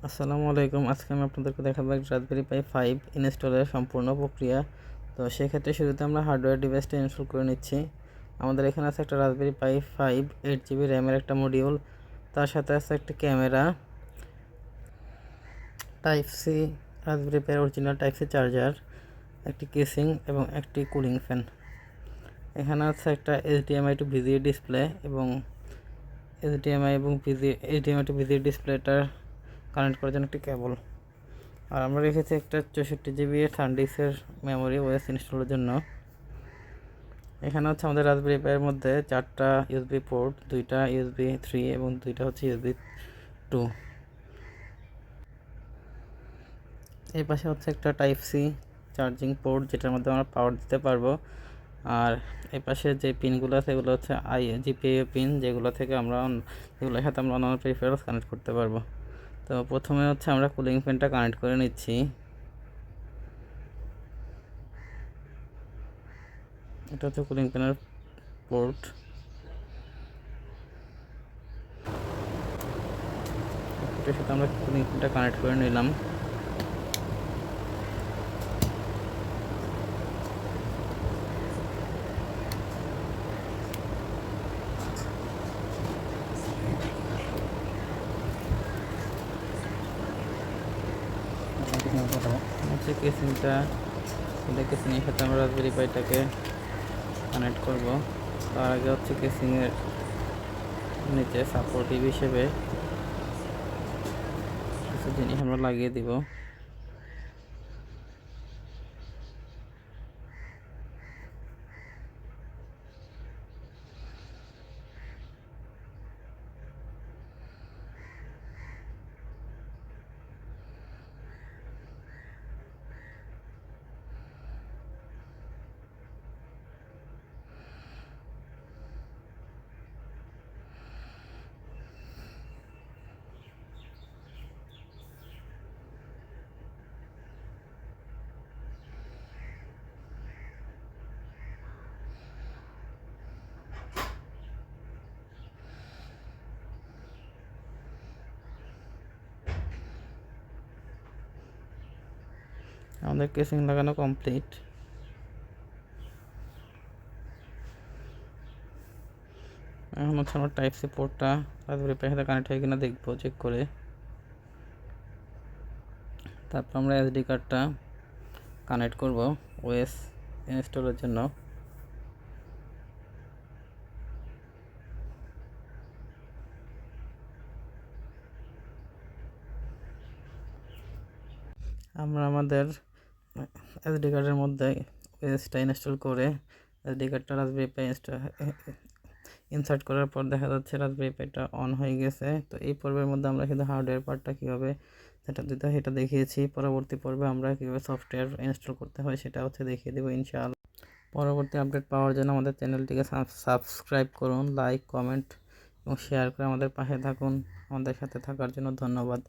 আসসালামু আলাইকুম। আজকে আমি আপনাদেরকে দেখাবো একটা রাসবেরি পাই 5 ইনস্টলের সম্পূর্ণ প্রক্রিয়া। তো সেক্ষেত্রে শুরুতে আমরা হার্ডওয়্যার ডিভাইসটা ইনস্টল করে নিচ্ছি। আমাদের এখানে আছে একটা রাসবেরি পাই 5 8GB র্যামের একটা মডিউল, তার সাথে আছে একটা ক্যামেরা, টাইপ সি রাসবেরি পাই অরিজিনাল টাইপ সি চার্জার, একটি কেসিং এবং একটি কুলিং ফ্যান। এখানে আছে একটা HDMI টু ভিজিএ ডিসপ্লে এবং এইচডিএমআই টু ভিজিএ ডিসপ্লেটা কানেক্ট করার জন্য একটি কেবল। আর আমরা রেখেছি একটা 64GB সানডিস্কের মেমোরি ওএস ইনস্টলের জন্য। এখানে হচ্ছে আমাদের রাসবেরি পাইয়ের মধ্যে 4টা ইউএসবি পোর্ট, 2টা USB 3 এবং 2টা হচ্ছে USB 2। এই পাশে হচ্ছে একটা টাইপ সি চার্জিং পোর্ট, যেটার মধ্যে আমরা পাওয়ার দিতে পারবো। আর এই পাশে যে পিনগুলো আছে এগুলো হচ্ছে জিপিআইও পিন, যেগুলোর সাথে আমরা অন্যান্য পেরিফেরালস কানেক্ট করতে পারবো। তো প্রথমে হচ্ছে আমরা কুলিং ফ্যানটা কানেক্ট করে নিচ্ছি। এটা হচ্ছে কুলিং ফ্যানের পোর্ট। এটার সাথে আমরা কুলিং ফ্যানটা কানেক্ট করে নিলাম। হচ্ছে কেসিংটা, কেসিংয়ের সাথে আমরা রাসবেরি পাইটাকে কানেক্ট করব। তার আগে হচ্ছে কেসিংয়ের নিচে সাপোর্টিভ হিসেবে কিছু জিনিস আমরা লাগিয়ে দিব। আমাদের কেসিং লাগানো কমপ্লিট। এখন হচ্ছে আমরা টাইপ সি পোর্টটা রাসবেরি পাইয়ের সাথে কানেক্ট হয় কিনা দেখবো, চেক করে। তারপর আমরা এসডি কার্ডটা কানেক্ট করব ওএস ইনস্টলের জন্য। আমরা আমাদের এসডি কার্ডের মধ্যে ওএসটা ইনস্টল করে এসডি কার্ডটা রাসবেরি পাই ইনসার্ট করার পর দেখা যাচ্ছে রাসবেরি পাইটা অন হয়ে গেছে। তো এই পর্বের মধ্যে আমরা কিন্তু হার্ডওয়্যার পার্টটা কীভাবে সেটা দেখিয়েছি। পরবর্তী পর্বে আমরা কীভাবে সফটওয়্যার ইনস্টল করতে হয় সেটা হচ্ছে দেখিয়ে দেবো ইনশাআল্লাহ। পরবর্তী আপডেট পাওয়ার জন্য আমাদের চ্যানেলটিকে সাবস্ক্রাইব করুন, লাইক, কমেন্ট এবং শেয়ার করে আমাদের পাশে থাকুন। আমাদের সাথে থাকার জন্য ধন্যবাদ।